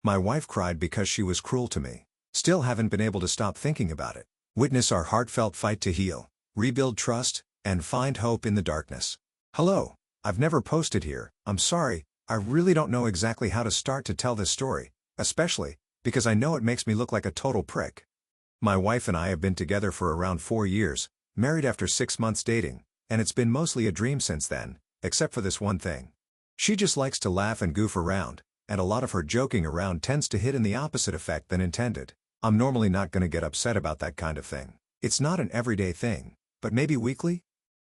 My wife cried because she was cruel to me. Still haven't been able to stop thinking about it. Witness our heartfelt fight to heal, rebuild trust, and find hope in the darkness. Hello. I've never posted here. I'm sorry. I really don't know exactly how to start to tell this story, especially because I know it makes me look like a total prick. My wife and I have been together for around 4 years, married after 6 months dating, and it's been mostly a dream since then, except for this one thing. She just likes to laugh and goof around, and a lot of her joking around tends to hit in the opposite effect than intended. I'm normally not gonna get upset about that kind of thing. It's not an everyday thing, but maybe weekly?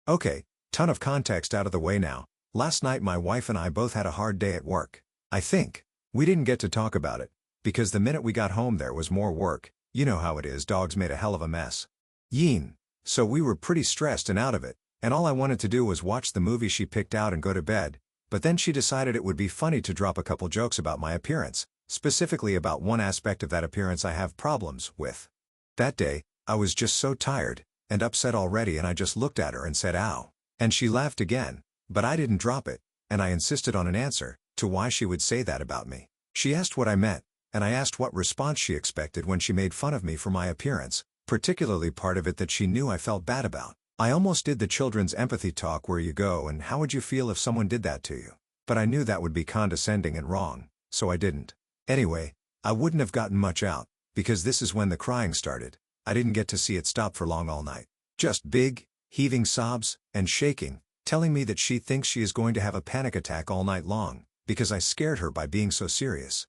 Okay, ton of context out of the way now. Last night my wife and I both had a hard day at work. I think we didn't get to talk about it, because the minute we got home there was more work. You know how it is, dogs made a hell of a mess. Yeen. So we were pretty stressed and out of it, and all I wanted to do was watch the movie she picked out and go to bed, but then she decided it would be funny to drop a couple jokes about my appearance, specifically about one aspect of that appearance I have problems with. That day, I was just so tired and upset already, and I just looked at her and said ow. And she laughed again, but I didn't drop it, and I insisted on an answer to why she would say that about me. She asked what I meant, and I asked what response she expected when she made fun of me for my appearance, particularly part of it that she knew I felt bad about. I almost did the children's empathy talk where you go and how would you feel if someone did that to you. But I knew that would be condescending and wrong, so I didn't. Anyway, I wouldn't have gotten much out, because this is when the crying started. I didn't get to see it stop for long all night. Just big, heaving sobs, and shaking, telling me that she thinks she is going to have a panic attack all night long, because I scared her by being so serious.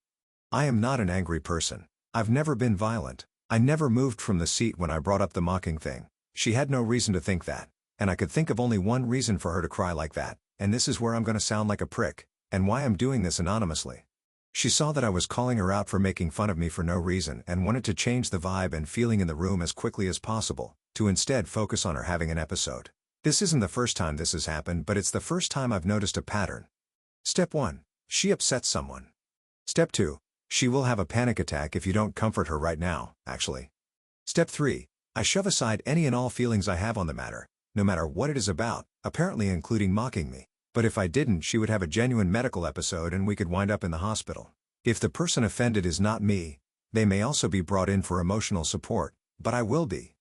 I am not an angry person. I've never been violent. I never moved from the seat when I brought up the mocking thing. She had no reason to think that, and I could think of only one reason for her to cry like that, and this is where I'm gonna sound like a prick, and why I'm doing this anonymously. She saw that I was calling her out for making fun of me for no reason and wanted to change the vibe and feeling in the room as quickly as possible, to instead focus on her having an episode. This isn't the first time this has happened, but it's the first time I've noticed a pattern. Step 1. She upsets someone. Step 2. She will have a panic attack if you don't comfort her right now, actually. Step 3. I shove aside any and all feelings I have on the matter, no matter what it is about, apparently including mocking me. But if I didn't, she would have a genuine medical episode and we could wind up in the hospital. If the person offended is not me, they may also be brought in for emotional support, but I will be.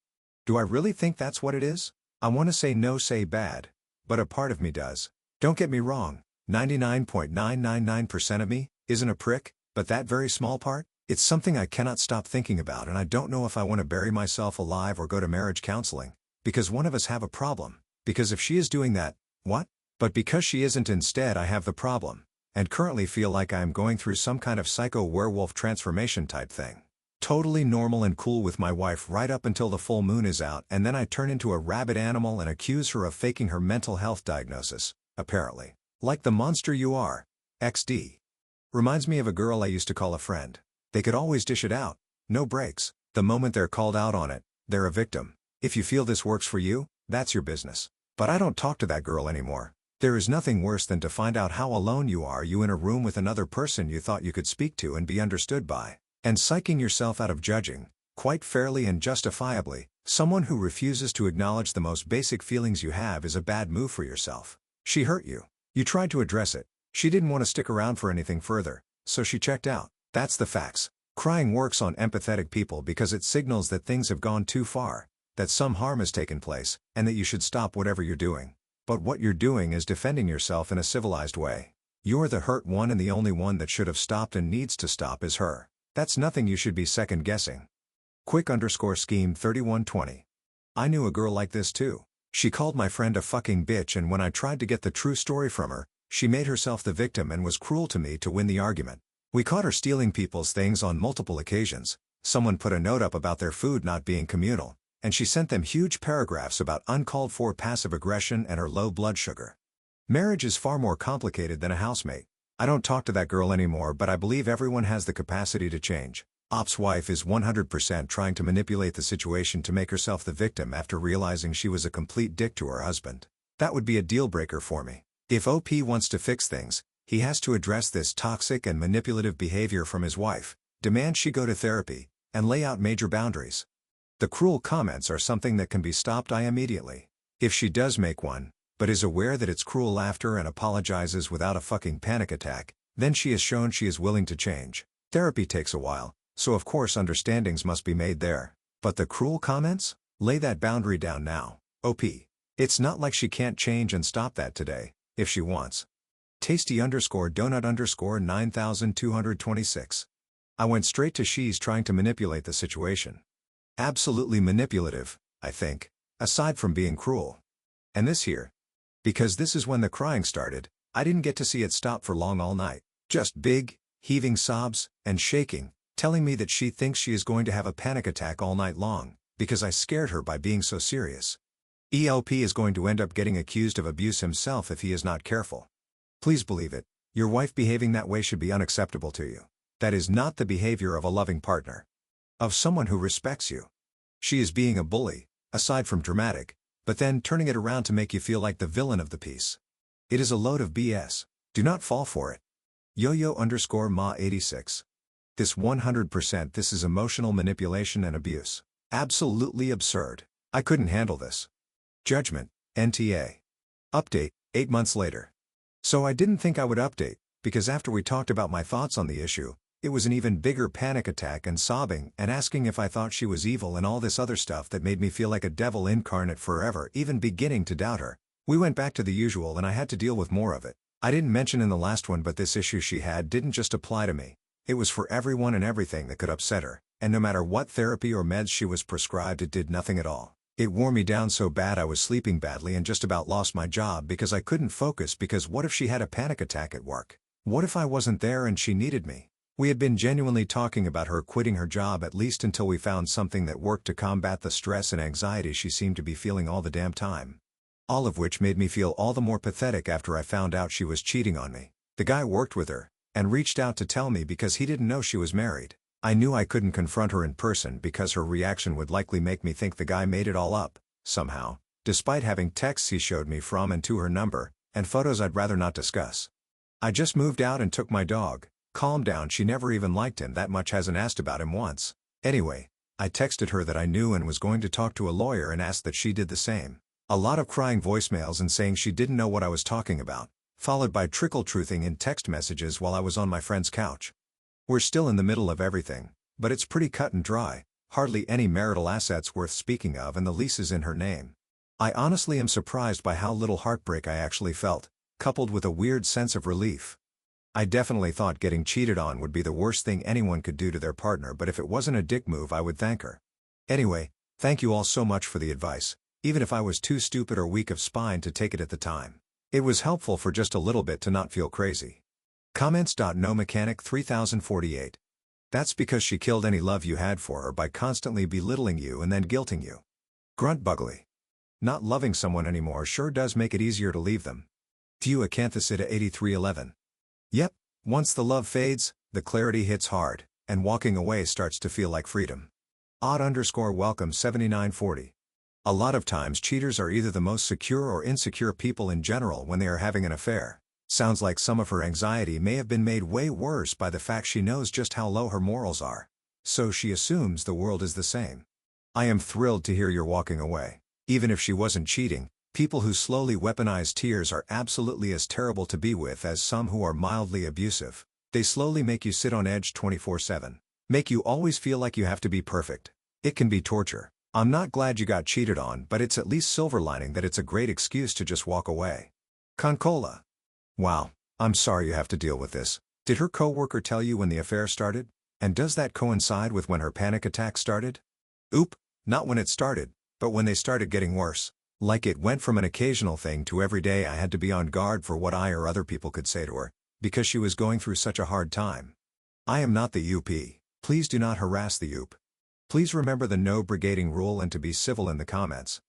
Do I really think that's what it is? I want to say no, say bad, but a part of me does. Don't get me wrong, 99.999% of me isn't a prick, but that very small part, it's something I cannot stop thinking about, and I don't know if I want to bury myself alive or go to marriage counseling, because one of us have a problem. Because if she is doing that, what? But because she isn't, instead I have the problem, and currently feel like I am going through some kind of psycho werewolf transformation type thing. Totally normal and cool with my wife right up until the full moon is out, and then I turn into a rabid animal and accuse her of faking her mental health diagnosis, apparently. Like the monster you are. XD. Reminds me of a girl I used to call a friend. They could always dish it out, no breaks. The moment they're called out on it, they're a victim. If you feel this works for you, that's your business. But I don't talk to that girl anymore. There is nothing worse than to find out how alone you are, you in a room with another person you thought you could speak to and be understood by, and psyching yourself out of judging, quite fairly and justifiably, someone who refuses to acknowledge the most basic feelings you have is a bad move for yourself. She hurt you. You tried to address it. She didn't want to stick around for anything further, so she checked out. That's the facts. Crying works on empathetic people because it signals that things have gone too far, that some harm has taken place, and that you should stop whatever you're doing. But what you're doing is defending yourself in a civilized way. You're the hurt one, and the only one that should have stopped and needs to stop is her. That's nothing you should be second guessing. Quick_scheme 3120. I knew a girl like this too. She called my friend a fucking bitch, and when I tried to get the true story from her, she made herself the victim and was cruel to me to win the argument. We caught her stealing people's things on multiple occasions. Someone put a note up about their food not being communal, and she sent them huge paragraphs about uncalled for passive aggression and her low blood sugar. Marriage is far more complicated than a housemate. I don't talk to that girl anymore, but I believe everyone has the capacity to change. Op's wife is 100% trying to manipulate the situation to make herself the victim after realizing she was a complete dick to her husband. That would be a deal breaker for me. If OP wants to fix things, he has to address this toxic and manipulative behavior from his wife, demand she go to therapy, and lay out major boundaries. The cruel comments are something that can be stopped immediately. If she does make one, but is aware that it's cruel after and apologizes without a fucking panic attack, then she has shown she is willing to change. Therapy takes a while, so of course understandings must be made there. But the cruel comments? Lay that boundary down now. OP. It's not like she can't change and stop that today, if she wants. Tasty_donut_ 9226. I went straight to she's trying to manipulate the situation. Absolutely manipulative, I think, aside from being cruel. And this here. Because this is when the crying started, I didn't get to see it stop for long all night. Just big, heaving sobs, and shaking, telling me that she thinks she is going to have a panic attack all night long, because I scared her by being so serious. ELP is going to end up getting accused of abuse himself if he is not careful. Please believe it, your wife behaving that way should be unacceptable to you. That is not the behavior of a loving partner. Of someone who respects you. She is being a bully, aside from dramatic, but then turning it around to make you feel like the villain of the piece. It is a load of BS. Do not fall for it. Yo-yo_ma86. This 100% this is emotional manipulation and abuse. Absolutely absurd. I couldn't handle this. Judgment, NTA. Update, 8 months later. So I didn't think I would update, because after we talked about my thoughts on the issue, it was an even bigger panic attack and sobbing and asking if I thought she was evil and all this other stuff that made me feel like a devil incarnate forever, even beginning to doubt her. We went back to the usual and I had to deal with more of it. I didn't mention in the last one, but this issue she had didn't just apply to me. It was for everyone and everything that could upset her, and no matter what therapy or meds she was prescribed, it did nothing at all. It wore me down so bad I was sleeping badly and just about lost my job because I couldn't focus, because what if she had a panic attack at work? What if I wasn't there and she needed me? We had been genuinely talking about her quitting her job, at least until we found something that worked to combat the stress and anxiety she seemed to be feeling all the damn time. All of which made me feel all the more pathetic after I found out she was cheating on me. The guy worked with her, and reached out to tell me because he didn't know she was married. I knew I couldn't confront her in person because her reaction would likely make me think the guy made it all up, somehow, despite having texts he showed me from and to her number, and photos I'd rather not discuss. I just moved out and took my dog. Calm down, she never even liked him that much, hasn't asked about him once. Anyway, I texted her that I knew and was going to talk to a lawyer and asked that she did the same. A lot of crying voicemails and saying she didn't know what I was talking about, followed by trickle-truthing in text messages while I was on my friend's couch. We're still in the middle of everything, but it's pretty cut and dry, hardly any marital assets worth speaking of, and the lease is in her name. I honestly am surprised by how little heartbreak I actually felt, coupled with a weird sense of relief. I definitely thought getting cheated on would be the worst thing anyone could do to their partner, but if it wasn't a dick move I would thank her. Anyway, thank you all so much for the advice, even if I was too stupid or weak of spine to take it at the time. It was helpful for just a little bit to not feel crazy. Comments. No mechanic 3048. That's because she killed any love you had for her by constantly belittling you and then guilting you. Grunt Bugly. Not loving someone anymore sure does make it easier to leave them. View Acanthicida 8311. Yep, once the love fades, the clarity hits hard, and walking away starts to feel like freedom. Odd_welcome 7940. A lot of times cheaters are either the most secure or insecure people in general when they are having an affair. Sounds like some of her anxiety may have been made way worse by the fact she knows just how low her morals are. So she assumes the world is the same. I am thrilled to hear you're walking away. Even if she wasn't cheating, people who slowly weaponize tears are absolutely as terrible to be with as some who are mildly abusive. They slowly make you sit on edge 24/7. Make you always feel like you have to be perfect. It can be torture. I'm not glad you got cheated on, but it's at least silver lining that it's a great excuse to just walk away. Concola. Wow, I'm sorry you have to deal with this. Did her coworker tell you when the affair started? And does that coincide with when her panic attack started? Oop, not when it started, but when they started getting worse. Like it went from an occasional thing to every day I had to be on guard for what I or other people could say to her, because she was going through such a hard time. I am not the UP. Please do not harass the UP. Please remember the no brigading rule and to be civil in the comments.